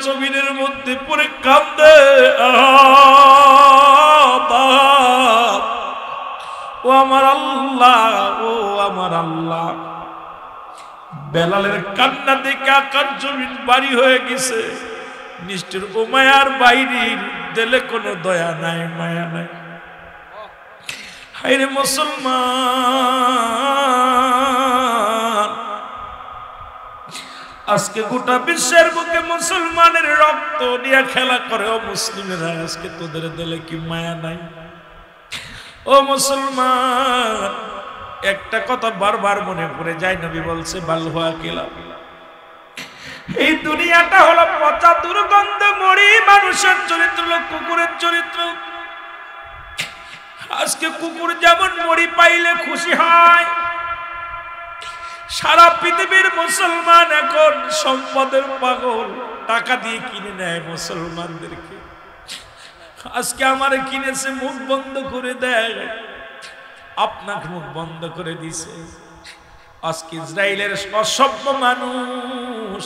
জমিনের মধ্যে পড়ে কাঁদে, ও আমার আল্লাহ, ও আমার আল্লাহ। বেলালের কান্না দেখে আকাশ জমিন বাড়ি হয়ে গেছে। নিষ্ঠুর উমায়ার বাইরের দিলে কোনো দয়া নাই, মায়া নাই। হায়রে মুসলমান, আজকে গোটা বিশ্বের বুকে মুসলমানের রক্ত নিয়ে খেলা করে। ও মুসলিমেরা, আজকে তোদের দিলে কি মায়া নাই? ও মুসলমান, একটা কথা বারবার মনে পড়ে যায়। নবী বলছে বাল হুয়া কিলা, এই দুনিয়াটা হলো পচা দুর্গন্ধ মরি। মানুষের চরিত্র হলো কুকুরের চরিত্র। আজকে কুকুর যেমন মরি পাইলে খুশি হয়, সারা পৃথিবীর মুসলমান এখন সম্পদের পাগল, টাকা দিয়ে কিনে নেয় মুসলমানদেরকে। আজকে আমার কিনেছে, মুখ বন্ধ করে দেয়, আপনাকে মুখ বন্ধ করে দিছে। আজকে ইসরায়েলের অসভ্য মানুষ,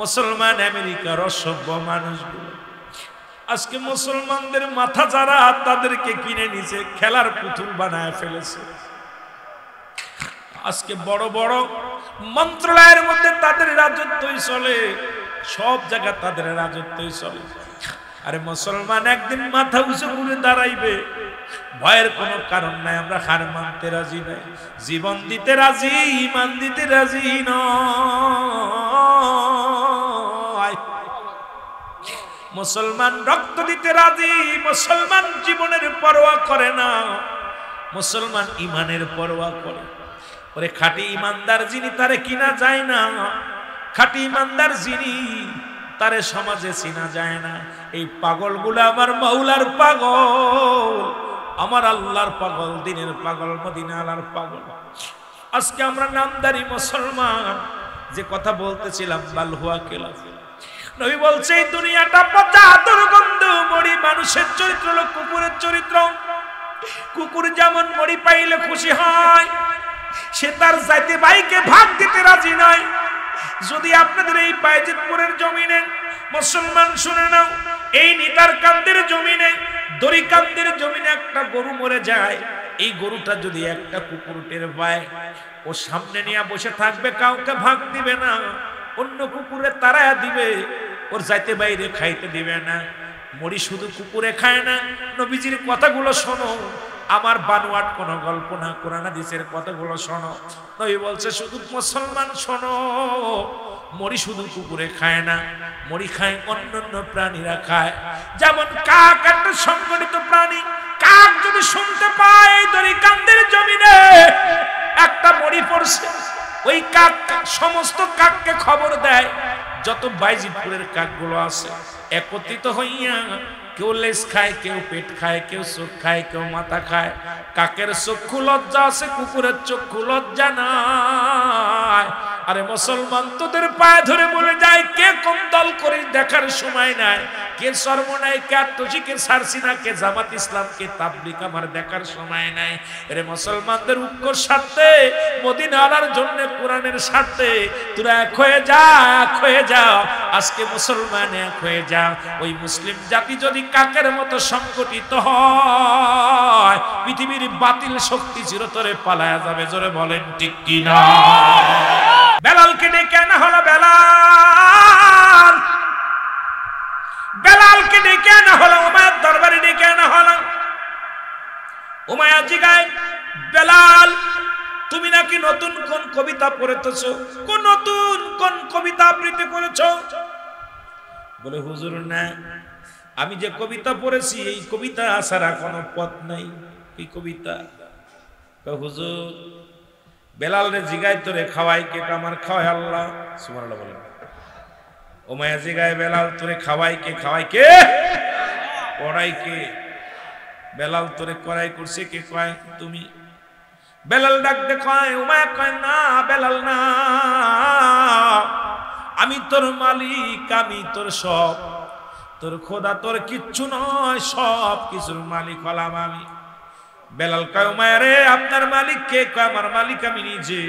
মুসলমান আমেরিকার অসভ্য মানুষগুলো আজকে মুসলমানদের মাথা যারা তাদেরকে কিনে নিছে, খেলার পুতুল বানায় ফেলেছে। আজকে বড় বড় মন্ত্রণালয়ের মধ্যে তাদের রাজত্বই চলে, সব জায়গা তাদের রাজত্বই চলে। আরে মুসলমান একদিন মাথা উঁচু করে দাঁড়াইবে, ভয়ের কোনো কারণ নাই। আমরা হার মানতে রাজি নাই, জীবন দিতে রাজি, ইমান দিতে রাজি নয়। মুসলমান রক্ত দিতে রাজি, মুসলমান জীবনের পরোয়া করে না, মুসলমান ইমানের পরোয়া করে। ওরে খাঁটি ইমানদার যিনি, তারে কিনা যায় না। খাঁটি ইমানদার যিনি, তারে সমাজে চিনা যায় না। এই পাগলগুলো আমার মাওলার পাগল, আমার আল্লাহর পাগল, দিনের পাগল, মদিনা আলার পাগল। আজকে আমরা নামদারি মুসলমান। যে কথা বলতেছিলাম, বাল হুয়া কিলা, নবী বলছে এই দুনিয়াটা পচা দুর্গন্ধ মরি। মানুষের চরিত্র হলো কুকুরের চরিত্র। কুকুর যেমন মরি পাইলে খুশি হয়, সে তার জাতি ভাইকে ভাগ দিতে রাজি নয়। যদি আপনাদের এই বাইজিতপুরের জমিনে মুসলমান শুনে নাও, এই নিতারকান্দির জমিনে, দড়িকান্দির জমিনে একটা গরু মরে যায়, এই গরুটা যদি একটা কুকুর টের পায়, ও সামনে নিয়ে বসে থাকবে, কাউকে ভাগ দিবে না, অন্য কুকুরে তাড়ায়া দিবে, ওর যাইতে বাইরে খাইতে দিবে না। মরি শুধু কুকুরে খায় না। নবীজির কথাগুলো শোনো, আমার বানোয়াট কোনো গল্প না, কোরআন হাদিসের কথাগুলো শোনো। নবী বলছে শুধু মুসলমান শোনো, মরি শুধু কুকুরে খায় না, মরি খায় অন্যান্য প্রাণীরা খায়। যেমন কাক একটা সংগঠিত প্রাণী, কাক যদি শুনতে পায় দড়িকান্দির জমিনে একটা মরি পড়ছে, ওই কাক সমস্ত কাককে খবর দেয়। যত বাইজিতপুরের কাকগুলো আছে একত্রিত হইয়া, কেউ লেজ খায়, কেউ পেট খায়, কেউ চোখ খায়, কেউ মাথা খায়। কাকের চক্ষু লজ্জা আছে, কুকুরের চক্ষু লজ্জা নাই। আরে মুসলমান, তোদের পায়ে ধরে বলে যায়, কে কোন দল করিস দেখার সময় নাই, কে সর্বনাই, কে আত্মসী, কে সারসিনা, কে জামাত ইসলাম, কে তাবলিগ, আমার দেখার সময় নাই। আরে মুসলমানদের ঐক্যর স্বার্থে, মদিনা আনার জন্য, কোরআনের স্বার্থে তোরা এক হয়ে যা, এক হয়ে যাও। আজকে মুসলমান এক হয়ে যাও। ওই মুসলিম জাতি যদি কাকের মতো সংগঠিত হয়, পৃথিবীর বাতিল শক্তি চিরতরে পালায়া যাবে। জোরে বলেন ঠিক কিনা? বেলালকে ডেকে আনা হলো। বেলাল, বেলালকে ডেকে আনা হলো, উমাইয়ার দরবারে ডেকে আনা হলো। উমাইয়া জিগায়, বেলাল তুমি নাকি নতুন কোন কবিতা পড়েছো? কোন নতুন কোন কবিতা আবৃত্তি করেছো? বলে হুজুর না, আমি যে কবিতা পড়েছি এই কবিতা ছাড়া কোনো পথ নাই। এই কবিতা হুজুর, বেলাল রে জিগায় তোরে খাওয়াই কে? আমার খাওয়াই আল্লাহ। সুবহানাল্লাহ বলেন। উমাইয়া জিগায়, বেলাল তোরে খাওয়াই কে? খাওয়াই কে? পড়াই কে? বেলাল তোরে করাই করছে কে? কয় তুমি। বেলাল ডাক দে কয়, উমাইয়া কয় না বেলাল না, আমি তোর মালিক, আমি তোর সব, তোর খোদা তোর কিচ্ছু নয়, সব কিছুর মালিক হলাম আমি। বেলাল কয়, উমাইয়া রে আপনার মালিক কে? কয় আমার মালিক আমি নিজে।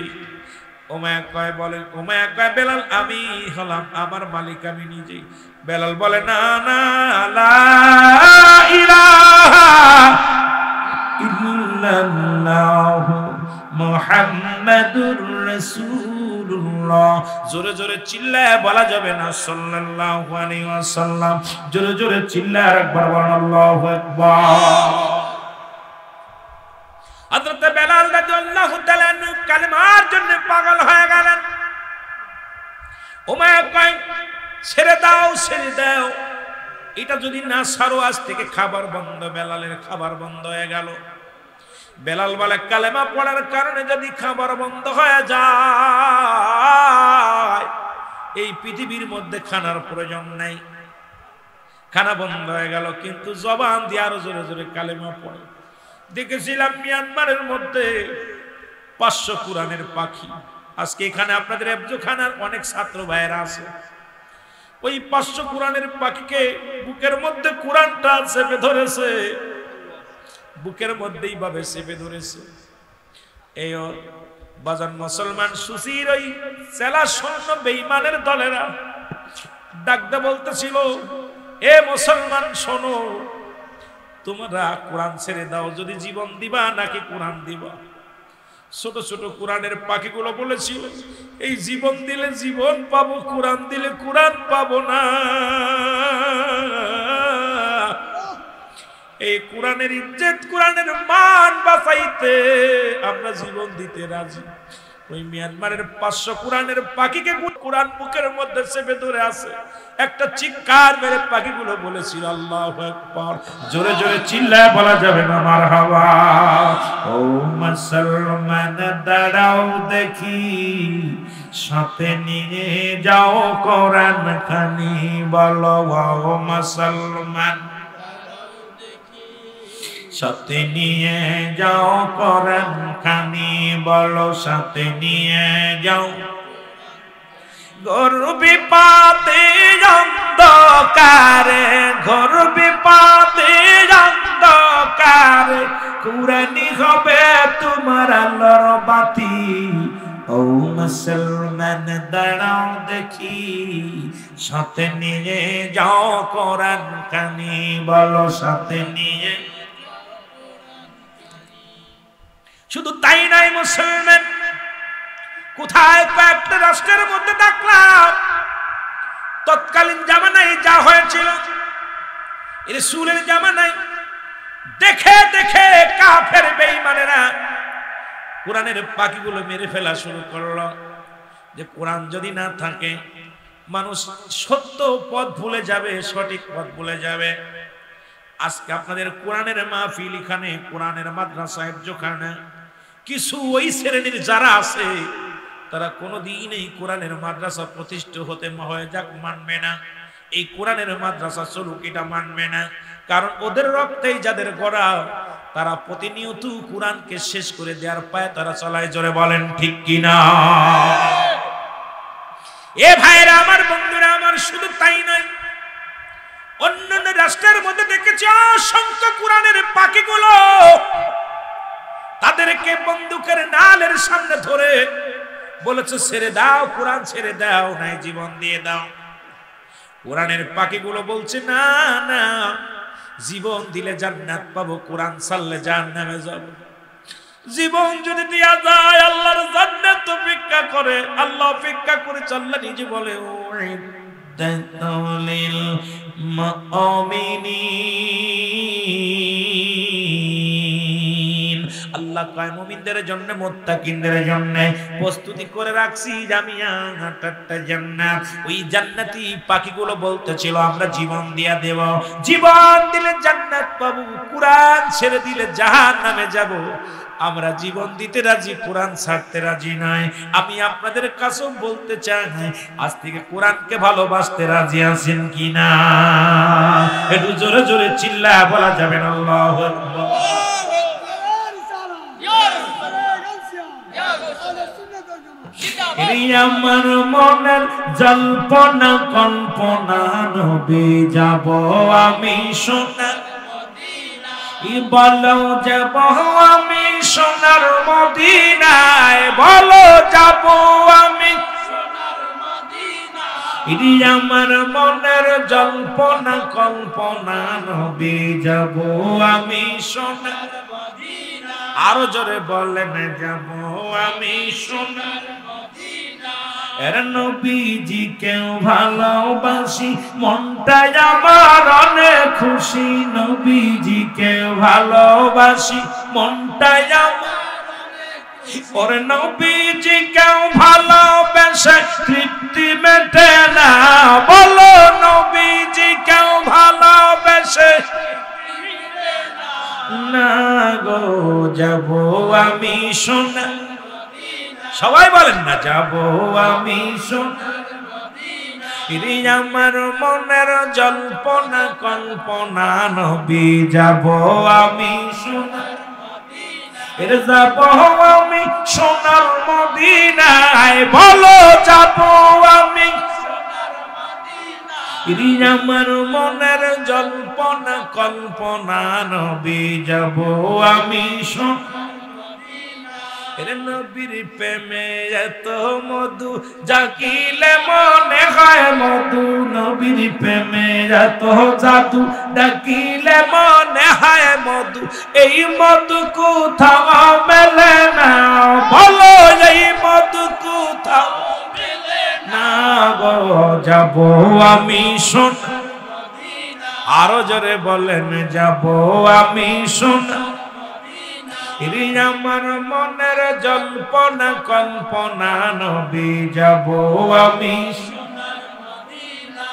উমাইয়া কয় বলে, উমাইয়া কয় বেলাল আমি হলাম আমার মালিক আমি নিজেই। বেলাল বলে না না, লা ইলাহা ইল্লাল্লাহু মুহাম্মাদুর রাসূলুল্লাহ। জোরে জোরে চিল্লায় বলা যাবে না সাল্লাল্লাহু আলাইহি ওয়াসাল্লাম, জোরে জোরে চিল্লায় একবার বলেন আল্লাহু আকবার। হযরত বেলাল রাদিয়াল্লাহু তাআলা কালেমার জন্য পাগল হয়ে গেলেন। উমাইয়া কয় ছেড়ে দাও ছেড়ে দাও, এটা যদি না ছাড়ো আজ থেকে খাবার বন্ধ। বেলালের খাবার বন্ধ হয়ে গেল। বেলাল বলে কালেমা পড়ার কারণে যদি খাবার বন্ধ হয়ে যায় এই পৃথিবীর মধ্যে খানার প্রয়োজন নাই। খানা বন্ধ হয়ে গেল, কিন্তু জবান দিয়ে আরো জোরে জোরে কালেমা পড়ে। দেখেছিলাম মিয়ানমারের মধ্যে 500 কোরআনের পাখি। আজকে এখানে আপনাদের এবজোখানার অনেক ছাত্র ভাইয়েরা আছে। ওই 500 কোরআনের পাখিকে বুকের মধ্যে কোরআনটা চেপে ধরেছে, বুকের মধ্যেই ভাবে চেপে ধরেছে। এই বাজান মুসলমান সুসির ওই চেলা শূন্য বেঈমানের দলেরা ডাকতে বলতেছিল, এ মুসলমান শোনো, তোমরা কোরআন ছেড়ে দাও, যদি জীবন দিবা নাকি কোরআন দিবা। ছোট ছোট কোরআনের পাখিগুলো বলেছিল, এই জীবন দিলে জীবন পাবো, কোরআন দিলে কোরআন পাবো না। এই কোরআনের ইজ্জত কোরআনের মান বাঁচাইতে আমরা জীবন দিতে রাজি। ওই মিয়ানমারের 500 কোরআনের পাখিকে কোরআন বুকের মধ্যে চেপে ধরে আছে। একটা চিৎকার মেরে পাখিগুলো বলেছিল আল্লাহু আকবার। জোরে জোরে চিল্লায় বলা যাবে না মারহাবা। ও মুসলমান দাঁড়াও দেখি, সাথে নিয়ে যাও কোরআন খানি, বলো ও মুসলমান সাথে নিয়ে যাও কোরআন খানি, বলো সাথে নিয়ে যাও। ঘোর বিপদে অন্ধকারে, ঘোর বিপদে অন্ধকারে কুরআনি হবে তোমার আলোর বাতি। ও মুসলমান দাঁড়াও দেখি, সাথে নিয়ে যাও কোরআন খানি, বলো সাথে নিয়ে। শুধু তাই নাই মুসলমান, কোথায় কয়েকটা রাষ্ট্রের মধ্যে দেখলাম তৎকালীন জামানায় যা হয়েছিল রাসূলের জামানায় দেখে দেখে কাফের বেঈমানেরা কোরআনের পাখিগুলো মেরে ফেলা শুরু করলো। যে কোরআন যদি না থাকে মানুষ সত্য পথ ভুলে যাবে, সঠিক পথ ভুলে যাবে। আজকে আপনাদের কোরআনের মাহফিল, এখানে কোরআনের মাদ্রাসা হেফজোখানা, কিছু ওই শ্রেণীর যারা আছে তারা কোনোদিন এই কোরআনের মাদ্রাসা প্রতিষ্ঠিত হতে মানবে না। এই কোরআনের মাদ্রাসা চলুক এটা মানবে না, কারণ ওদের রক্তেই যাদের গড়া, তারা প্রতিনিয়ত কোরআনকে শেষ করে দেওয়ার পায়ে তারা চলায়। জোরে বলেন ঠিক কিনা? এ ভাইরা আমার, বন্ধুরা আমার, শুধু তাই নয়, অন্যান্য রাষ্ট্রের মধ্যে দেখেছি অসংখ্য কোরআনের পাখিগুলো তাদেরকে বন্দুকের নালের সামনে ধরে বলেছে ছেড়ে দাও, কোরআন ছেড়ে দাও, নাই জীবন দিয়ে দাও। কোরআনের পাখিগুলো বলছে না না, জীবন দিলে জান্নাত পাবো, কোরআন ছাড়লে জাহান্নামে যাব। জীবন যদি দেয়া যায় আল্লাহর জান্নাত অপেক্ষা করে, আল্লাহ অপেক্ষা করে। আল্লাহ নিজে বলে উইদ্দাতুল মুমিনিন, আল্লাহ কয় মুমিনদের জন্য, মুত্তাকিনদের জন্য প্রস্তুতি করে রাখছি জামিয়াটাটা জান্নাত। ওই জান্নাতি পাখিগুলো বলতেছিল আমরা জীবন দিয়া দেব, জীবন দিলে জান্নাত পাবো, কোরআন ছেড়ে দিলে জাহান্নামে যাব। আমরা জীবন দিতে রাজি, কোরআন ছাড়তে রাজি নাই। আমি আপনাদের কাছেও বলতে চাই, আজ থেকে কোরআনকে ভালোবাসতে রাজি আছেন কিনা? একটু জোরে জোরে চিল্লায় বলা যাবে না আল্লাহু আকবার। আমার মনের জল্পনা কল্পনা নবী যাব আমি সোনার মদিনায়, বলো যাব আমি সোনার মদিনায়, বলো যাব আমি ইরি আমার মনের জল্পনা কল্পনা, নবী যাব আমি সোনার মদিনা। আরো জোরে বলেন যাব আমি সোনার মদিনা। এর নবীজি কেউ ভালোবাসি, মনটাই আমার অনেক খুশি। নবীজি কেউ ভালোবাসি, মনটাই আমার ওরে নবীজি কেউ ভালোবেসে তৃপ্তি মেটে না, বলো নবীজি কেউ ভালোবেসে না গো যাব আমি সোনার মদিনা। সবাই বলেন না যাব আমি সোনার মদিনা। ইরি আমার মনের জল্পনা কল্পনা, নবী যাব আমি সোনার এর যাব আমি সোনার মদিনায়, বলো যাব আমি সোনার মদিনায়। আমার মনের জল্পনা কল্পনা, নবী যাব আমি সোনার মদিনায়। এর নবীর প্রেমে এত মধু, জাগিলে মনে হয় মধু। নবীর প্রেমে এত জাদু, ডাকিলে মনে হয় মধু। এই মধু কোথাও মেলে না, বলো এই মধু কোথাও মেলে না গো যাব আমি সোনার মদিনা। আরো জোরে বলেন যাব আমি সোনার মদিনা। ইরি আমার মনের জল্পনা কল্পনা, নবী যাব আমি সোনার মদিনা।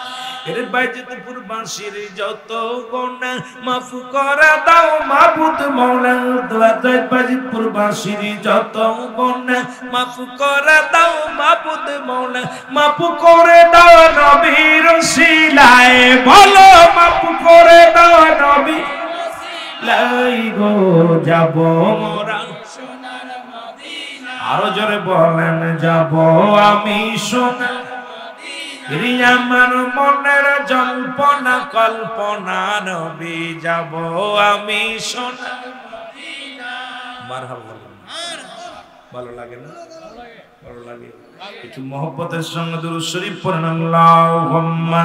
এর বাইজিতপুর বাঁশির যত গোনা মাফ করে দাও মাবুদ মওলা। বাইজিতপুর বাঁশির যত গোনা মাফ করে দাও মাবুদ মওলা। মাফ করে দাও নবীর ওসিলায়, বলো মাফ করে দাও নবী লাই গো যাব মোরা সোনার মদিনা। আরো জোরে বলেন যাব আমি সোনার মদিনা। আমার মনের জল্পনা কল্পনা, নবী যাব আমি সোনার মদিনা। মারহাবা। ভালো লাগে না? ভালো লাগে। একটু মহব্বতের সঙ্গে দুরূদ শরীফ পড়েন। আল্লাহুম্মা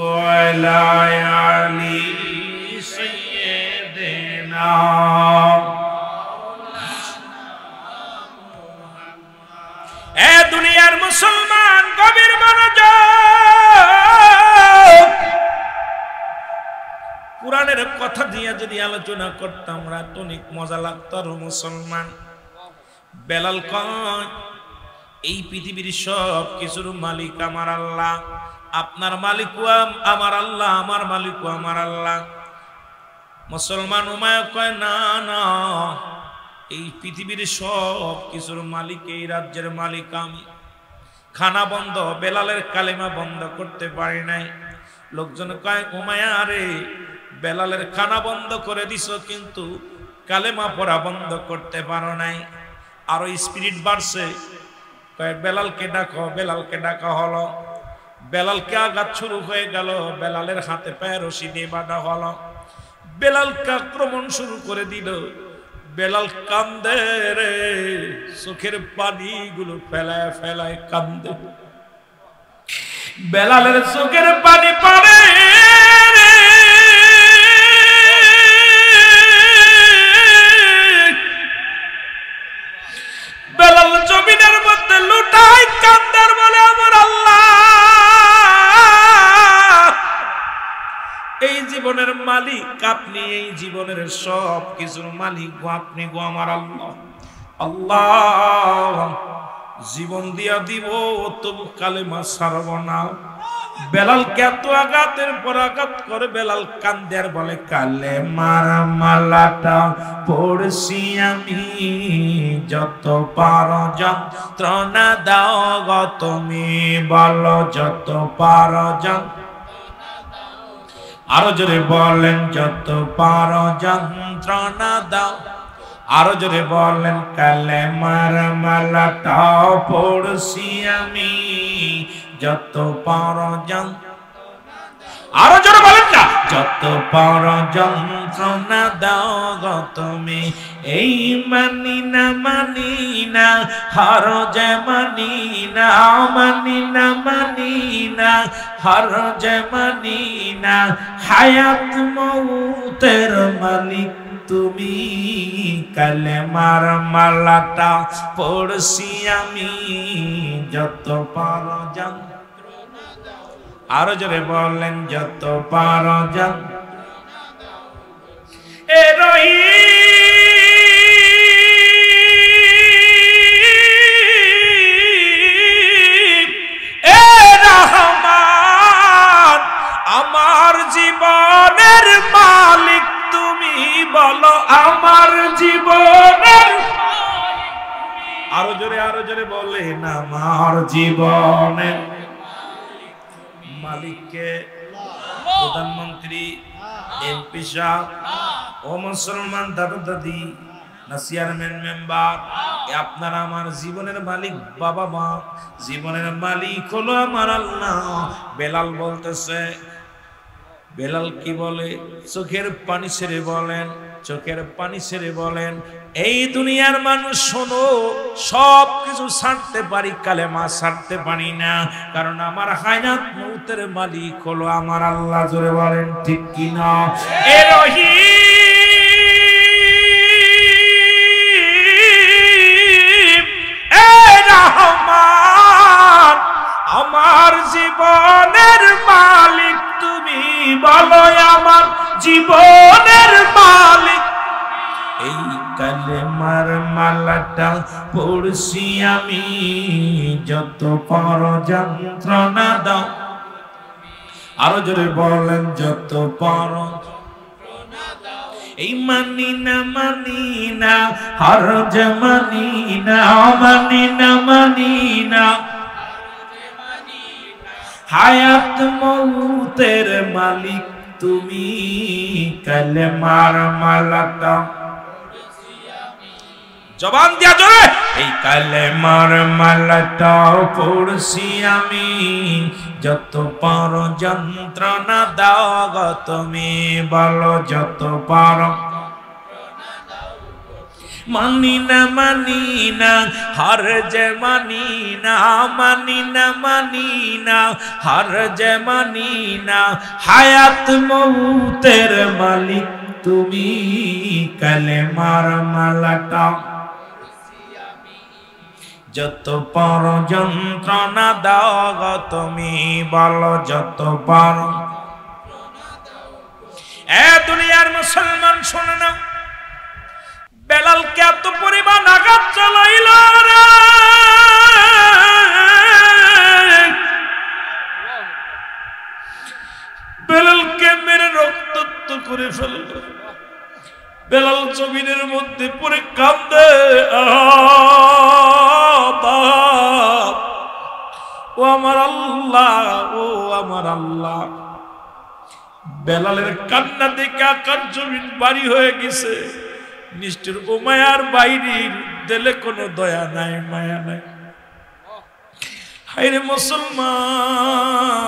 وعلى آل سيدنا। এ দুনিয়ার মুসলমান গভীর মনোযোগ। কোরআনের কথা দিয়ে যদি আলোচনা করতাম রাত অনেক মজা লাগতো। আর মুসলমান বেলাল কয় এই পৃথিবীর সব কিছুর মালিক আমার আল্লাহ। আপনার মালিকও আমার আল্লাহ, আমার মালিকও আমার আল্লাহ। মুসলমান উমায় কয় না না, এই পৃথিবীর সব কিছুর মালিক, এই রাজ্যের মালিক আমি। খানা বন্ধ, বেলালের কালেমা বন্ধ করতে পারি নাই। লোকজন কয় উমায়া রে বেলালের খানা বন্ধ করে দিছো, কিন্তু কালেমা পড়া বন্ধ করতে পারো নাই। আরো স্পিরিট বাড়ছে, কয় বেলালকে ডাকো, বেলালকে ডাকা হলো। বেলালকে আঘাত শুরু হয়ে গেল, বেলালের হাতে পায়ে রশি দিয়ে বাঁধা হলো। বেলালকে আক্রমণ শুরু করে দিল। বেলাল কান্দে রে, চোখের পানি গুলো ফেলায় ফেলায় কান্দে। বেলালের চোখের পানি পড়ে রে, বেলাল জমিনের মধ্যে লুটাই কান্দার বলে আমার আল্লাহ এই জীবনের মালিক আপনি, এই জীবনের সব কিছুর মালিক গো আপনি গো আমার আল্লাহ। আল্লাহ জীবন দিয়া দিব তবু কালেমা ছাড়ব না। বেলাল এত আঘাতের পর আঘাত করে বেলাল কান্দে আর বলে কালেমার মালাটা পড়ছি আমি, যত পারো যন্ত্রণা দাও গো তুমি, বলো যত পারো যন্ত্রণা। আরো জোরে বলেন যত পারো যন্ত্রণা দাও। আরো জোরে বলেন কালেমার মালাটা পড়ছি আমি যত পরজন আরো জোরে বলেন না যত যন্ত্রণা দাও গো তুমি এই মানি না হর যে মানি না হর যে মানি না হায়াত মৌতের মালিক তুমি কালেমার মালাটা পড়ছি আমি যত পরজন আরো জোরে বলেন যত পরজন এ রহিম এ রহমান আমার জীবনের মালিক তুমি বলো আমার জীবনের আরো জোরে বলেন আমার জীবনের মালিককে প্রধানমন্ত্রী এমপি সাহেব ও মুসলমান দাদু দাদি না চেয়ারম্যান মেম্বার আপনারা আমার জীবনের মালিক বাবা মা জীবনের মালিক হলো আমার আল্লাহ বেলাল বলতেছে বেলাল কি বলে চোখের পানি ছেড়ে বলেন এই দুনিয়ার মানুষ শোনো সব কিছু ছাড়তে পারি কালেমা ছাড়তে পারি না কারণ আমার হায়াত মউতের মালিক হলো আমার আল্লাহ জোরে বলেন ঠিক কি না এ রহিম এ রহমান আমার জীবনের মালিক তুমি বলো আমার জীবনের মালিক এই কালেমার মালাটা পড়ছি আমি যত পর যন্ত্রণা দাও আরো জোরে বলেন যত পর এই মানি না হর যে মানি না হায়াত মউতের মালিক তুমি কালেমার মালাটা জবান দিয়া জোরে এই কালেমার মালাটা পড়ছি আমি যত পর যন্ত্রণা দাও গো তুমি বলো যত পর মানি না হর যে মানি না হর যে মানি না হায়াত মউতের মালিক তুমি কালেমার মালাটা যত পর যন্ত্রণা দাও গো তুমি বলো যত পর এ দুনিয়ার মুসলমান শোনো না বেলালকে এত পরিমাণ আঘাত চালাইল বেলালকে মেরে রক্তাক্ত করে ফেলল বেলাল জমিনের মধ্যে পড়ে কাঁদে ও আমার আল্লাহ বেলালের কান্না দেখে আকাশ জমিন বাড়ি হয়ে গেছে নিষ্ঠুর উমায়ার বাইরের দিলে কোনো দয়া নাই মায়া নাই হায়রে মুসলমান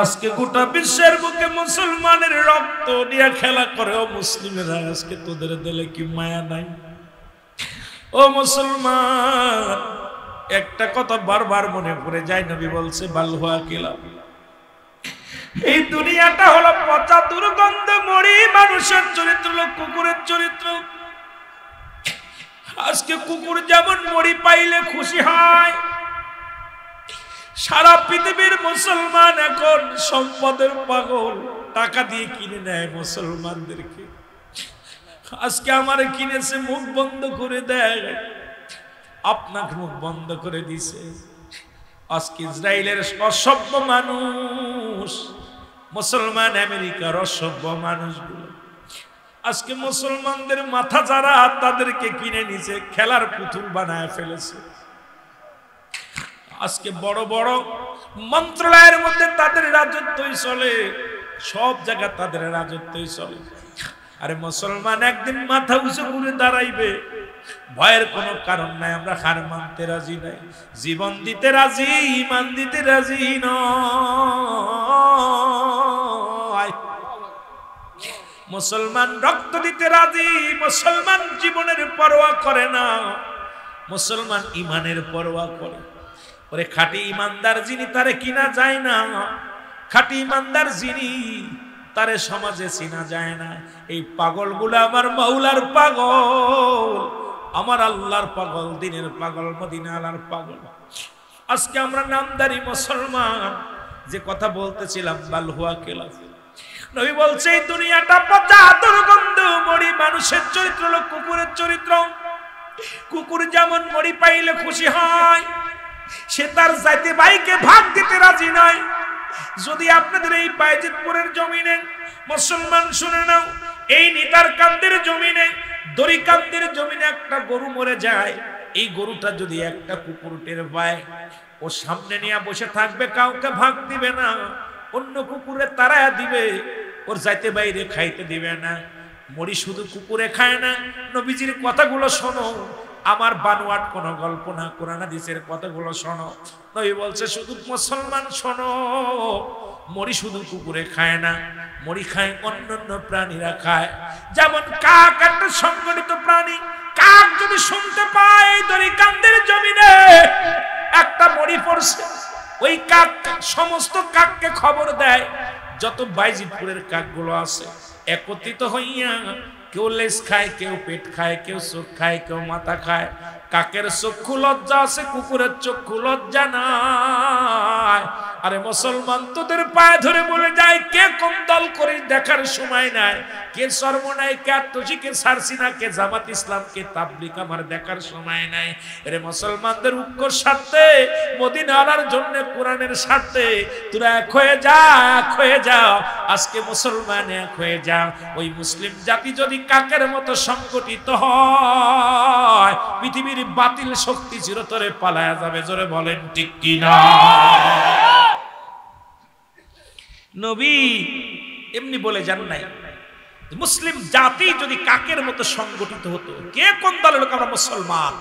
আজকে গোটা বিশ্বের বুকে মুসলমানের রক্ত নিয়ে খেলা করে ও মুসলিমেরা আজকে তোদের দিলে কি মায়া নাই ও মুসলমান একটা কথা বারবার মনে পড়ে যায় নবী বলছে বালহুয়া কিলা এই দুনিয়াটা হলো পচা দুর্গন্ধ মরি মানুষের চরিত্র হলো কুকুরের চরিত্র আজকে কুকুর যেমন মরি পাইলে খুশি হয় সারা পৃথিবীর মুসলমান এখন সম্পদের পাগল টাকা দিয়ে কিনে নেয় মুসলমানদেরকে আজকে আমারে কিনেছে মুখ বন্ধ করে দেয় আপনাকে মুখ বন্ধ করে দিছে আজকে ইসরায়েলের অসভ্য মানুষ মুসলমান আমেরিকার অসভ্য মানুষগুলো আজকে মুসলমানদের মাথা যারা তাদেরকে কিনে নিছে খেলার পুতুল বানায় ফেলেছে আজকে বড় বড় মন্ত্রণালয়ের মধ্যে তাদের রাজত্বই চলে সব জায়গা তাদের রাজত্বই চলে। আরে মুসলমান একদিন মাথা উঁচু করে দাঁড়াইবে, ভয়ের কোনো কারণ নাই। আমরা হার মানতে রাজি নাই, জীবন দিতে রাজি, ইমান দিতে রাজি নয়। মুসলমান রক্ত দিতে রাজি, মুসলমান জীবনের পরোয়া করে না, মুসলমান ইমানের পরোয়া করে। ওরে খাঁটি ইমানদার যিনি তারে কিনা যায় না, খাঁটি ইমানদার যিনি তারে সমাজে চিনা যায় না। এই পাগলগুলো আমার মাওলার পাগল, আমার আল্লাহর পাগল, দিনের পাগল, মদিনা আলার পাগল। আজকে আমরা নামদারি মুসলমান, যে কথা বলতেছিলাম বাল হুয়া খেলাফ। নবী বলছে এই দুনিয়াটা পচা দুর্গন্ধ মরি, মানুষের চরিত্র হলো কুকুরের চরিত্র। কুকুর যেমন মরি পাইলে খুশি হয়, সে তার জাতি ভাইকে ভাগ দিতে রাজি নয়। যদি আপনাদের এই বাইজিতপুরের জমিনে মুসলমান শুনে নাও, এই নিতার কান্দের জমিনে, দড়িকান্দের জমিনে একটা গরু মরে যায়, এই গরুটা যদি একটা কুকুর টের পায়, ও সামনে নিয়ে বসে থাকবে, কাউকে ভাগ দিবে না, অন্য কুকুরে তাড়ায়া দিবে, ওর যাইতে বাইরে খাইতে দিবে না। মরি শুধু কুকুরে খায় না। নবীজির কথাগুলো শোনো, আমার বানোয়াট কোন গল্প না, কোরআন হাদিসের কথাগুলো শোনো। নবী বলছে শুধু মুসলমান শোনো, মরি শুধু কুকুরে খায় না, মরি খায় অন্যান্য প্রাণীরা খায়। যেমন কাক একটা সংগঠিত প্রাণী, কাক যদি শুনতে পায় এই দড়িকান্দের জমিনে একটা মরি পড়ছে, ওই কাক সমস্ত কাককে খবর দেয়। যত বাইজিতপুরের কাকগুলো আছে একত্রিত হইয়া, কেউ লেজ খায়, কেউ পেট খায়, কেউ চোখ খায়, কেউ মাথা খায়। কাকের চক্ষু লজ্জা আছে, কুকুরের চক্ষু লজ্জা নাই। আরে মুসলমান তোদের পায়ে ধরে বলে যায়, কে কোন দল করে দেখার সময় নাই, কে সর্বনাই, কে আত্মসী, কে সারসিনা, কে জামাত ইসলাম, কে তাবলিগ, আমার দেখার সময় নাই। আরে মুসলমানদের ঐক্যর স্বার্থে, মদিনা আনার জন্য, কোরআনের স্বার্থে তোরা এক হয়ে যা, এক হয়ে যাও। আজকে মুসলমান এক হয়ে যাও। ওই মুসলিম জাতি যদি কাকের মতো সংগঠিত হয়, পৃথিবীর বাতিল শক্তি চিরতরে পালায়া যাবে। জোরে বলেন ঠিক কিনা? নবী এমনি বলে যান নাই, মুসলিম জাতি যদি কাকের মতো সংগঠিত হতো, কে কোন দলের লোক, আমরা মুসলমান।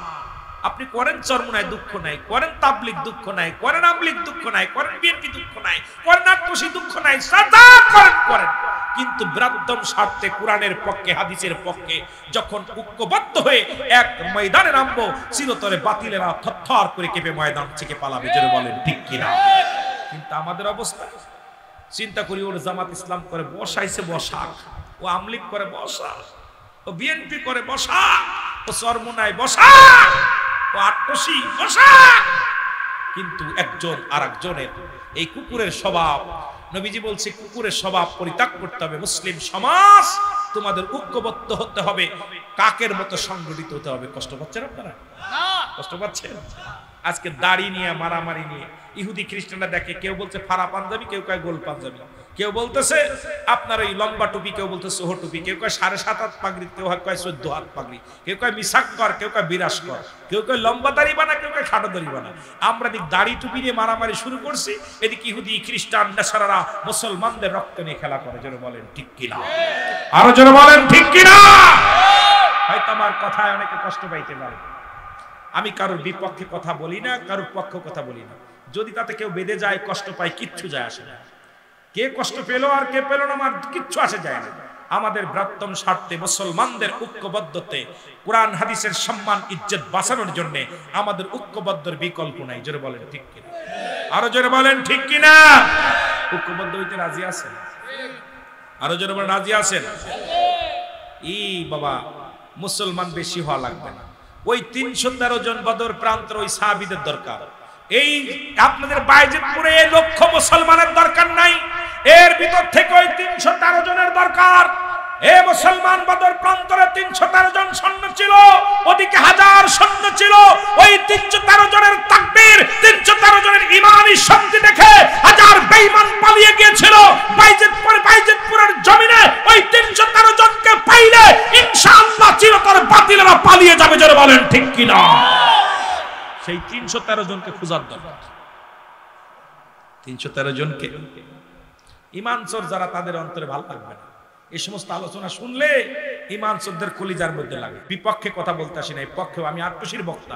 আপনি করেন চরমনায় দুঃখ নাই, করেন তাবলিগ দুঃখ নাই, করেন আমলিগ দুঃখ নাই, করেন বিএনপি দুঃখ নাই, করেন আত্মসী দুঃখ নাই, সাদা করেন করেন। কিন্তু বৃহত্তম স্বার্থে, কোরআনের পক্ষে, হাদিসের পক্ষে যখন ঐক্যবদ্ধ হয়ে এক ময়দানে নামবো, চিরতরে বাতিলেরা থরথর করে কেঁপে ময়দান থেকে পালাবে। জোরে বলেন ঠিক কিনা? কিন্তু আমাদের অবস্থা চিন্তা করি, ওর জামাত ইসলাম করে বসাইছে বসাক, ও আমলিগ করে বসা, ও বিএনপি করে বসা, ও চরমনায় বসা, ও আট্টসি বসা। কিন্তু একজন আর একজনের এই কুকুরের স্বভাব, নবীজি বলছে কুকুরের স্বভাব পরিত্যাগ করতে হবে। মুসলিম সমাজ তোমাদের ঐক্যবদ্ধ হতে হবে, কাকের মতো সংগঠিত হতে হবে। কষ্ট পাচ্ছেন আপনারা? কষ্ট পাচ্ছেন? আজকে দাড়ি নিয়ে, মারামারি নিয়ে, ইহুদি খ্রিস্টানরা দেখে, কেউ বলছে ফাড়া পাঞ্জাবি, কেউ কয় গোল পাঞ্জাবি, কেউ বলতেছে আপনার ওই লম্বা টুপি, কেউ বলতেছে সোহ টুপি, কেউ কয় 7.5 হাত পাগড়ি, কেউ কয় 14 হাত পাগড়ি, কেউ কয় মিসাক কর, কেউ কয় বিরাস কর, কেউ কয় লম্বা দাড়ি বানা, কেউ কয় খাটো দাড়ি বানা। আমরা এদিক দাড়ি টুপি নিয়ে মারামারি শুরু করছি, এদিকে ইহুদি খ্রিস্টান নেসারারা মুসলমানদের রক্ত নিয়ে খেলা করে। জোরে বলেন ঠিক কিনা? আরো জোরে বলেন ঠিক কিনা? হয়তো আমার কথায় অনেকে কষ্ট পাইতে পারে। আমি কারোর বিপক্ষে কথা বলি না, কারোর পক্ষ কথা বলি না। যদি তাতে কেউ বেঁধে যায়, কষ্ট পায়, কিচ্ছু যায় আসে না। কে কষ্ট পেল আর কে পেল না, আমার কিচ্ছু আসে যায় না। আমাদের বৃহত্তম স্বার্থে, মুসলমানদের ঐক্যবদ্ধতে, কোরআন হাদিসের সম্মান ইজ্জত বাঁচানোর জন্য আমাদের ঐক্যবদ্ধের বিকল্প নাই। জোরে বলেন ঠিক কিনা? আরো জোরে বলেন ঠিক কিনা? ঐক্যবদ্ধ হইতে রাজি আছেন? আরো জোরে বলেন রাজি আছেন? বাবা, মুসলমান বেশি হওয়া লাগবে না। ওই 313 জন বদর প্রান্তর ওই সাহাবীদের দরকার। এই আপনাদের বাইজিতপুরে 1 লক্ষ মুসলমানের দরকার নাই, এর ভিতর থেকে ওই 313 জনের দরকার। এ মুসলমান, বদর প্রান্তরে 313 জন সৈন্য ছিল, ওদিকে 1000 সৈন্য ছিল। ওই 313 জনের তাকবীর, 313 জনের ঈমানি শক্তি দেখে 1000 বেঈমান পালিয়ে গিয়েছিল। বাইজিতপুরের জমিনে ওই 313 জনকে পাইলে ইনশাআল্লাহ চিরতরে বাতিলেরা পালিয়ে যাবে। জোরে বলেন ঠিক কিনা? সেই 313 জনকে খোঁজার দরকার। 313 জনকে ইমান চোর যারা, তাদের অন্তরে ভালো লাগবে না। এই সমস্ত আলোচনা শুনলে ইমান চোরদের কলিজার মধ্যে লাগে। বিপক্ষে কথা বলতে আসি না, এই পক্ষেও আমি আত্মশীর বক্তা।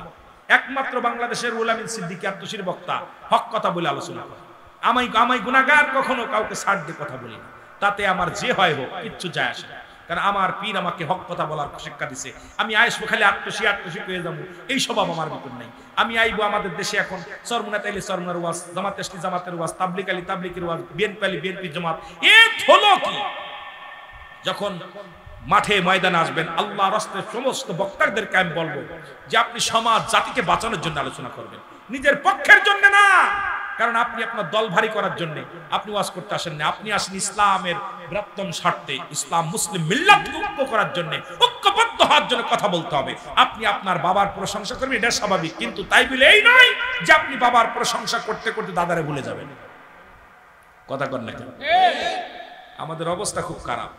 একমাত্র বাংলাদেশের রুহুল আমিন সিদ্দিকী আত্মশীর বক্তা, হক কথা বলে আলোচনা করে। আমি গুনাহগার, কখনো কাউকে ছাড় দিয়ে কথা বলি না। তাতে আমার যে হয় হোক, কিচ্ছু যায় আসে না। কারণ আমার পীর আমাকে হক কথা বলার শিক্ষা দিছে। আমি আইসবো খালি আত্মশী পেয়ে যাবো, এই স্বভাব আমার ভিতর নাই। আমি আইবো, আমাদের দেশে এখন চরমুনা তাইলে চরমুনার ওয়াজ, জামাত আসলে জামাতের ওয়াজ, তাবলিগ আলী তাবলিগের ওয়াজ, বিএনপি আলী বিএনপির জামাত। এ হলো কি, যখন মাঠে ময়দানে আসবেন আল্লাহর রাস্তায় সমস্ত বক্তাদেরকে আমি বলবো যে আপনি সমাজ জাতিকে বাঁচানোর জন্য আলোচনা করবেন, নিজের পক্ষের জন্য না। কারণ আপনি আপনার দল ভারী করার জন্য আপনি ওয়াজ করতে আসেন না। আপনি আসেন ইসলামের বৃহত্তম স্বার্থে, ইসলাম মুসলিম মিল্লাতকে ঐক্য করার জন্য, ঐক্যবদ্ধ হওয়ার জন্য কথা বলতে হবে। আপনি আপনার বাবার প্রশংসা করবেন, এটা স্বাভাবিক, কিন্তু তাই বলে এই নয় যে আপনি বাবার প্রশংসা করতে করতে দাদারে ভুলে যাবেন। কথা কর না কেন? আমাদের অবস্থা খুব খারাপ।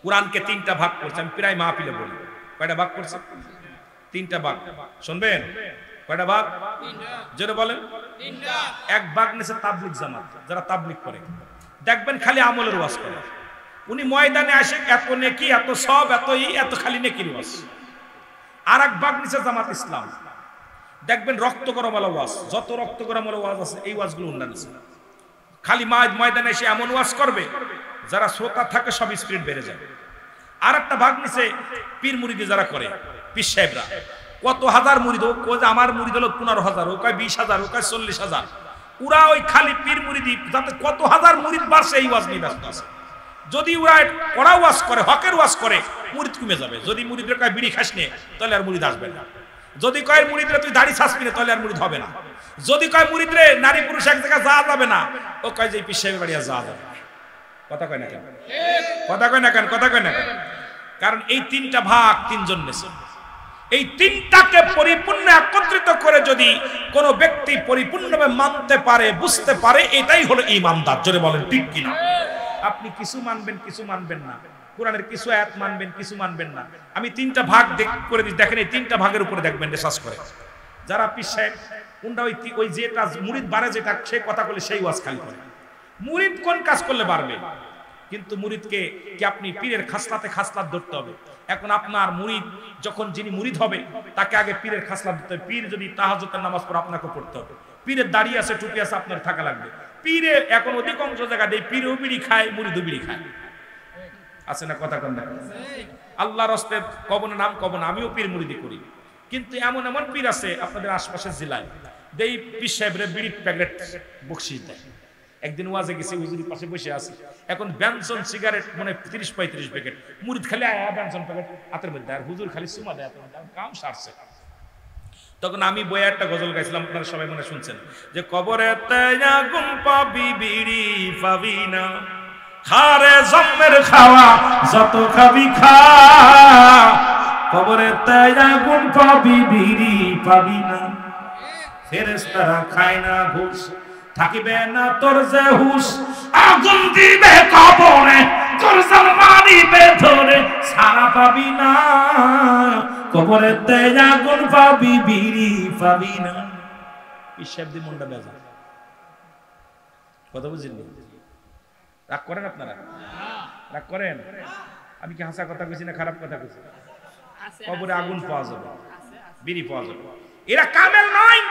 কোরআনকে তিনটা ভাগ করছে, আমি প্রায় মাহফিলে বলি। কয়টা ভাগ করছে? তিনটা ভাগ। শুনবেন কয়টা ভাগ? যেটা বলেন এক ভাগ নিচে তাবলিগ জামাত, যারা তাবলিগ করে দেখবেন খালি আমলের ওয়াজ করে। উনি ময়দানে আসে এত নেকি, এত সব, এত খালি নেকির ওয়াজ। আর এক ভাগ নিচে জামাত ইসলাম, দেখবেন রক্ত গরম ওয়াজ, যত রক্ত গরম ওয়াজ আছে এই ওয়াজগুলো উন্নয়ন আছে। খালি ময়দানে এসে এমন ওয়াজ করবে যারা শ্রোতা থাকে সব স্পিরিট বেড়ে যায়। আর একটা ভাগ নিচে পীর মুরিদি যারা করে, পীর সাহেবরা, কত হাজার মুরিদ, আমার মুরিদ হলো 15,000, ও কয় 20,000, ও কয় 40,000। ওরা ওই খালি পীর মুরিদি, যাতে কত হাজার মুরিদ বাড়ছে এই ওয়াজ নিয়ে ব্যস্ত আছে। যদি ওরা কড়া ওয়াজ করে, হকের ওয়াজ করে, মুরিদ কমে যাবে। যদি মুরিদরা কয় বিড়ি খাস নে, তাহলে আর মুরিদ আসবে না। যদি কয় মুরিদরা তুই দাড়ি ছাসবি না, তাহলে আর মুরিদ হবে না। যদি কয় মুরিদরে নারী পুরুষ এক জায়গায় যাওয়া যাবে না, ও কয় যে পীর সাহেবের বাড়ি আর যাওয়া যাবে না। কথা কয় না কেন? কথা কয় না কেন? কথা কয় না কেন? কারণ এই তিনটা ভাগ তিনজন নেছে। এই তিনটাকে পরিপূর্ণ একত্রিত করে যদি কোন ব্যক্তি পরিপূর্ণভাবে মানতে পারে, বুঝতে পারে, এটাই হলো ঈমানদার। জোরে বলেন ঠিক কিনা? আপনি কিছু মানবেন, কিছু মানবেন না। কোরআনের কিছু আয়াত মানবেন, কিছু মানবেন না। আমি তিনটা ভাগ করে দিই, দেখেন এই তিনটা ভাগের উপরে দেখবেন রিসার্চ করে। যারা পীর সাহেব কোনটা ওই যেটা মুরিদ বাড়ে, যেটা সে কথা বলে সেই ওয়াজ খালি করে। মুরিদ কোন কাজ করলে বাড়বে? কিন্তু মুরিদকে কি আপনি পীরের খাসলাতে খাসলাত ধরতে হবে। এখন আপনার মুরিদ যখন যিনি মুরিদ হবে তাকে আগে পীরের খাসলাত দিতে হবে। পীর যদি তাহাজ্জুদের নামাজ পড়ে আপনাকে পড়তে হবে। পীরের দাড়ি আছে, টুপি আছে, আপনার থাকা লাগবে। পীরে এখন অধিকাংশ জায়গায় পীরও বিড়ি খায়, মুরিদও বিড়ি খায়, আছে না? কথা কন না? আল্লাহর রাস্তে কবনে নাম কবনে, আমিও পীর মুরিদি করি। কিন্তু এমন এমন পীর আছে আপনাদের আশপাশের জেলায়, যেই পীর সাহেবরে বিড়ি প্যাকেট বকশিশ দেয়। একদিন ওয়াজে গেছি, হুজুরের পাশে বসে আছি, এখন বেনসন সিগারেট মানে 30-35 প্যাকেট, মুরিদ খালি বেনসন প্যাকেট হাতের মধ্যে, আর হুজুর খালি সুমা দেয়, কাম সারছে। তখন আমি বইয়ে একটা গজল গাইছিলাম, আপনারা সবাই মনে শুনছেন, যে কবরেতে আগুন পাবি বিড়ি পাবি না, খারে জম্মের খাওয়া যত খাবি খা, কবরেতে আগুন পাবি বিড়ি পাবি না, ফেরেশতারা খায় না ঘুষ, থাকিবে না তোর যে হুশ, আগুন দিবে কবরে তোর জান মারিবে ধরে, সারা পাবি না, কবরেতে আগুন পাবি বিড়ি পাবি না। এই শব্দে মনটা বেজা। কথা বুঝলেন? রাগ করেন আপনারা? রাগ করেন? আমি কি হাসা কথা কইছি না খারাপ কথা কইছি? কবরে আগুন পাওয়া যাবে, বিড়ি পাওয়া যাবে। এরা কামেল নয়।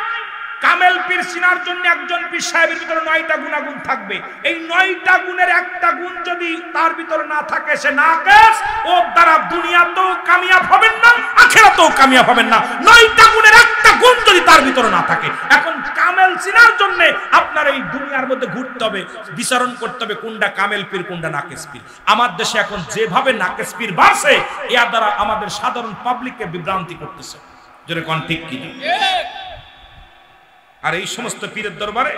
কামেল পীর চিনার জন্য একজন পীর সাহেবের ভিতরে 9টা গুণাগুণ থাকবে। এই 9টা গুণের একটা গুণ যদি তার ভিতরে না থাকে, সে নাকেস। ওর দ্বারা দুনিয়াতেও কামিয়াব হবেন না, আখিরাতেও কামিয়াব হবেন না। 9টা গুণের একটা গুণ যদি তার ভিতরে না থাকে। এখন কামেল চিনার জন্য আপনার এই দুনিয়ার মধ্যে ঘুরতে হবে, বিচারণ করতে হবে কোনটা কামেল পীর, কোনটা নাকেস পীর। আমার দেশে এখন যেভাবে নাকেস পীর বাড়ছে, এর দ্বারা আমাদের সাধারণ পাবলিককে বিভ্রান্তি করতেছে। জোরে কোন ঠিক কি? আর এই সমস্ত পীরের দরবারে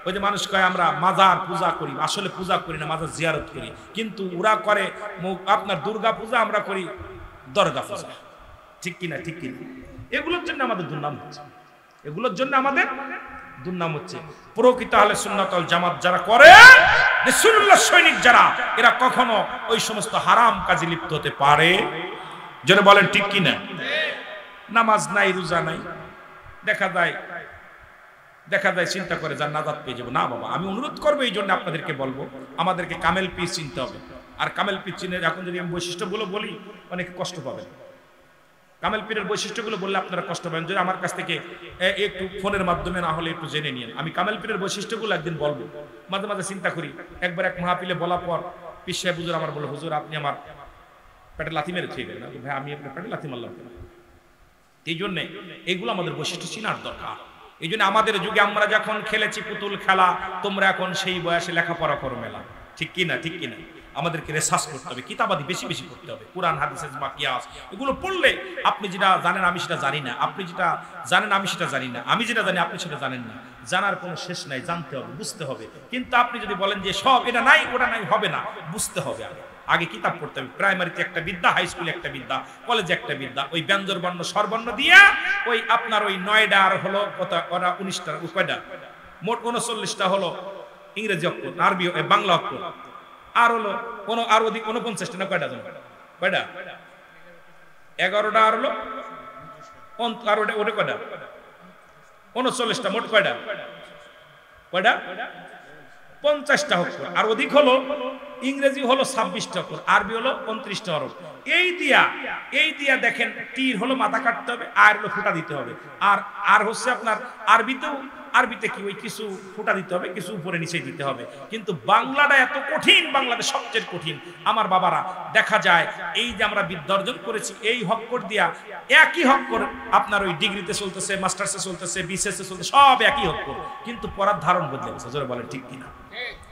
ওই যে মানুষ কয় আমরা মাজার পূজা করি, আসলে পূজা করি না, মাজার জিয়ারত করি। কিন্তু ওরা করে আপনার দুর্গা পূজা, আমরা করি দরগা পূজা। ঠিক কিনা? ঠিক কিনা? এগুলোর জন্য আমাদের দুর্নাম হচ্ছে, এগুলোর জন্য আমাদের দুর্নাম হচ্ছে। প্রকৃত আহলে সুন্নাত ওয়াল জামাত যারা করে, রাসূলুল্লাহ সৈনিক যারা, এরা কখনো ওই সমস্ত হারাম কাজে লিপ্ত হতে পারে? যারা বলেন ঠিক কিনা? নামাজ নাই, রোজা নাই, দেখা যায় দেখা যায় চিন্তা করে যার নাজাত পেয়ে যাবো। না বাবা, আমি অনুরোধ করবো, এই জন্য আপনাদেরকে বলবো আমাদেরকে কামেল পীর চিনতে হবে। আর কামেল পীর চিনে এখন যদি আমি বৈশিষ্ট্যগুলো বলি অনেকে কষ্ট পাবেন। কামেল পীরের বৈশিষ্ট্যগুলো বললে আপনারা কষ্ট পাবেন। যদি আমার কাছ থেকে একটু ফোনের মাধ্যমে না হলে একটু জেনে নিন। আমি কামেল পীরের বৈশিষ্ট্যগুলো একদিন বলবো। মাঝে মাঝে চিন্তা করি, একবার এক মাহফিলে বলার পর পীর সাহেব হুজুর আমার বলে, হুজুর আপনি আমার পেটে লাথি মেরে ঠিক না ভাই, আমি আপনার পেটে লাথি মারলাম কেন? এই জন্যে এগুলো আমাদের বৈশিষ্ট্য চিনার দরকার। এই জন্য আমাদের যুগে আমরা যখন খেলেছি পুতুল খেলা, তোমরা এখন সেই বয়সে লেখাপড়া করো মেলা। ঠিক কিনা? ঠিক কিনা? আমাদেরকে রিসার্চ করতে হবে, কিতাবাদি বেশি বেশি করতে হবে, কোরআন হাদিস বা কিয়াস এগুলো পড়লে আপনি যেটা জানেন আমি সেটা জানি না, আপনি যেটা জানেন আমি সেটা জানি না, আমি যেটা জানি আপনি সেটা জানেন না। জানার কোনো শেষ নাই, জানতে হবে, বুঝতে হবে। কিন্তু আপনি যদি বলেন যে সব এটা নাই ওটা নাই, হবে না, বুঝতে হবে। আগে কিতাব পড়তে হবে। প্রাইমারিতে একটা বিদ্যা, হাই স্কুলে একটা বিদ্যা, কলেজে একটা বিদ্যা। ওই ব্যঞ্জন বর্ণ স্বরবর্ণ দিয়া ওই আপনার ওই 9টা আর হলো কত, ওরা 19টা কয়টা, মোট 39টা হলো ইংরেজি অক্ষর, আরবি বাংলা অক্ষর, আর হলো আর অধিক 49টা না কয়টা জানো? কয়টা? 11টা আর হলো আর ওটা কয়টা? 39টা, মোট কয়টা? কয়টা? 50টা অক্ষর। আর অধিক হলো ইংরেজি হলো 26টা অক্ষর, আরবি হলো 29টা হরফ। এই দিয়া দেখেন, তীর হলো মাথা কাটতে হবে, আর হলো ফুটা দিতে হবে। আর হচ্ছে আপনার আরবিতে কি ওই কিছু ফুটা দিতে হবে, কিছু উপরে নিচে দিতে হবে। কিন্তু বাংলাটা এত কঠিন, বাংলাদেশ সবচেয়ে কঠিন। আমার বাবারা দেখা যায় এই যে আমরা বিদ্যা অর্জন করেছি এই হক্কর দিয়া, একই হক্কর আপনার ওই ডিগ্রিতে চলতেছে, মাস্টার্সে চলতেছে, বিসিএসে চলতেছে, সব একই হক্কর, কিন্তু পড়ার ধারণ বদলে গেছে। জোরে বলেন ঠিক কিনা?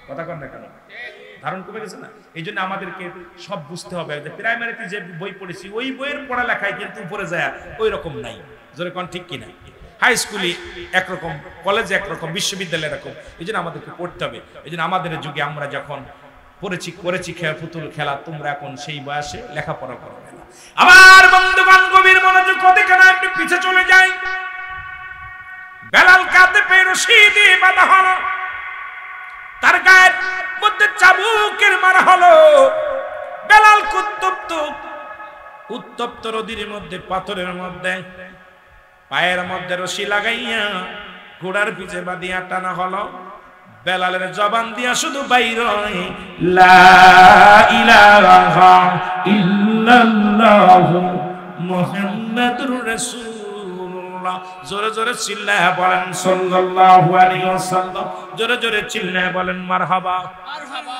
কথা কন না কেন? ধারণ কমে গেছে না? এই জন্য আমাদেরকে সব বুঝতে হবে যে প্রাইমারিতে যে বই পড়েছি ওই বইয়ের পড়ালেখায় কিন্তু উপরে যায় ওই রকম নাই। জোরে কোন ঠিক কিনা? হাই স্কুলে একরকম, কলেজে একরকম, বিশ্ববিদ্যালয়ে এরকম। এই জন্য আমাদেরকে পড়তে হবে। এই জন্য আমাদের যুগে আমরা যখন করেছি পুতুল খেলা, তোমরা এখন সেই বয়সে লেখাপড়া করো না। আমার বন্ধুগণ গভীর মনোযোগ দিকে না, একটু পিছে চলে যাই। বেলাল কাঁধে পেয়ে রশি দিয়ে বাঁধা হলো, তার গায়ের মধ্যে চাবুকের মারা হলো। বেলাল উত্তপ্ত নদীর মধ্যে, পাথরের মধ্যে পায়ের মধ্যে রশি লাগাইয়া ঘোড়ার পিছে বাঁধিয়া টানা হলো। বেলালের জবান দিয়া শুধু বাইর হয় লা ইলাহা ইল্লাল্লাহু মুহাম্মাদুর রাসূলুল্লাহ। জোরে জোরে চিল্লায়া বলেন সাল্লাল্লাহু আলাইহি ওয়াসাল্লাম। জোরে জোরে চিল্লায়া বলেন মারহাবা মারহাবা।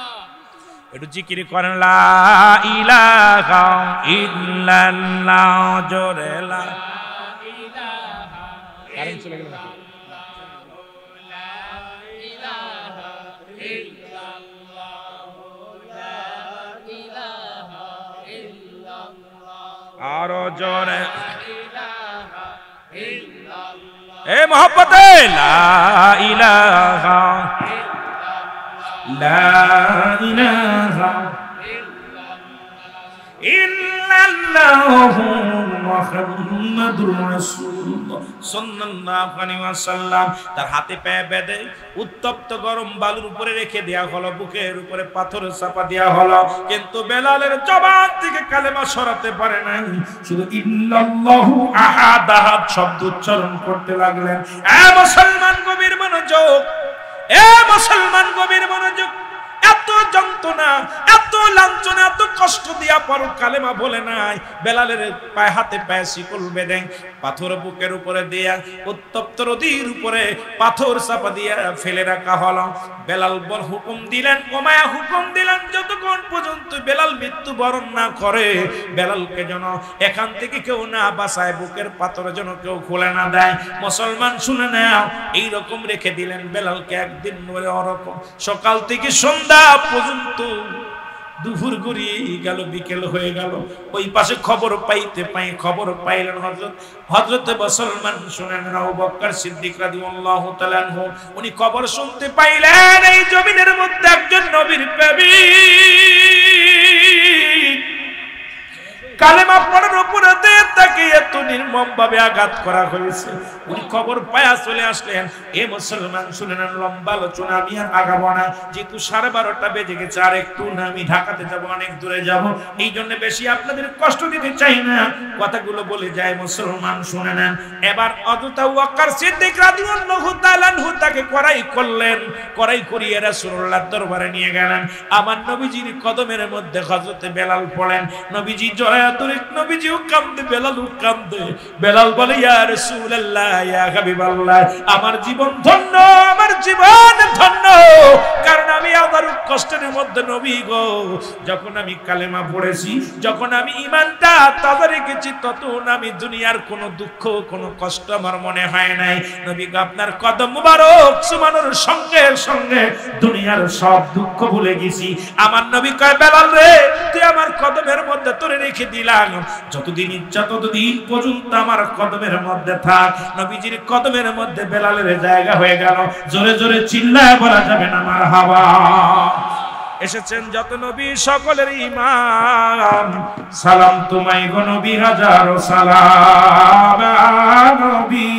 একটু জিকির করেন লা ইলাহা ইল্লাল্লাহ। জোরে লা ইলাহা কারেন্ট চলে গেল নাকি? আরো জোরে এ মোহব্বতে লা ইলাহা ইল্লাল্লাহু মুহাম্মাদুর রাসূলুল্লাহ সাল্লাল্লাহু আলাইহি ওয়াসাল্লাম। তার হাতে পায়ে বেঁধে উত্তপ্ত গরম বালুর উপরে রেখে দেয়া হলো, বুকের উপরে পাথর চাপা দেয়া হলো। কিন্তু বেলালের জবান থেকে কালেমা সরাতে পারে নাই, শুধু ইল্লাল্লাহু আহাদ আহাদ শব্দ উচ্চারণ করতে লাগলেন। এ মুসলমান গভীর মনোযোগ, এ মুসলমান গভীর মনোযোগ। এত যন্ত্রণা, এত লাঞ্ছনা, এত কষ্ট দিয়া পর কালেমা বলে নাই। বেলালের পায়ে হাতে পায়ে শিকল বেঁধে পাথর বুকের উপরে দিয়া উত্তপ্ত নদীর উপরে পাথর চাপা দিয়া ফেলে রাখা হলো। বেলাল হুকুম দিলেন, ওমায়া হুকুম দিলেন, যতক্ষণ পর্যন্ত বেলাল মৃত্যুবরণ না করে, বেলালকে যেন এখান থেকে কেউ না বাঁচায়, বুকের পাথর যেন কেউ খুলে না দেয়। মুসলমান শুনে নাও, এইরকম রেখে দিলেন বেলালকে। একদিন ওরকম সকাল থেকে সন্ধ্যা পর্যন্ত, দুপুর গড়িয়ে গেল, বিকেল হয়ে গেল। ওই পাশে খবর পাইলেন হযরত মুসলমান শুনেন আবু বকর সিদ্দিক রাদিয়াল্লাহু তাআলা আনহু। উনি খবর শুনতে পাইলেন এই জমিনের মধ্যে একজন নবীর প্রেমিক কালেমা পড়ার উপরে তাকে এত নির্মম ভাবে আঘাত করা হয়েছে। উনি খবর পায়া চলে আসলেন। এ মুসলমান শুনেন, লম্বা আলোচনা আমি আর আগাবো না, যেহেতু 12:30 বেজে গেছে, আর একটু না আমি ঢাকাতে যাব, অনেক দূরে যাব, এই জন্য বেশি আপনাদের কষ্ট দিতে চাই না, কথাগুলো বলে যায়। মুসলমান শুনে নেন। এবার হযরত আবু বকর সিদ্দিক রাদিয়াল্লাহু তাআলা আনহু তাকে কড়াই করলেন, কড়াই করিয়ে রাসূলুল্লাহর দরবারে নিয়ে গেলেন। আমার নবীজির কদমের মধ্যে হযরত বেলাল পড়েন, নবীজি জড়ায়া ধরে, নবীজিও কাঁদে, বেলালও কাঁদে। বেলাল বলে, ইয়া রাসূলুল্লাহ, ইয়া হাবিবাল্লাহ, আমার জীবন ধন্য, আমার জীবন ধন্য, কারণ আমি আবার কষ্টের মধ্যে নবী গো, যখন আমি কালেমা পড়েছি, যখন আমি ঈমানটা তাজা রেখেছি, তখন আমি দুনিয়ার কোনো দুঃখ, কোনো কষ্ট আমার মনে হয় নাই। নবী গো, আপনার কদম মুবারক চুমানোর সঙ্গে সঙ্গে দুনিয়ার সব দুঃখ ভুলে গেছি। আমার নবী কয়, বেলাল রে, তুই আমার কদমের মধ্যে তোরে রেখে দিলাম, যতদিন ইচ্ছা ততদিন পর্যন্ত আমার কদমের মধ্যে থাক। নবীজির কদমের মধ্যে বেলালের জায়গা হয়ে গেল। জোরে জোরে চিল্লায় বলা যাবে না মারহাবা। এসেছেন যত নবী সকলের ইমাম, সালাম তোমায় গো নবী, হাজারো সালাম নবী।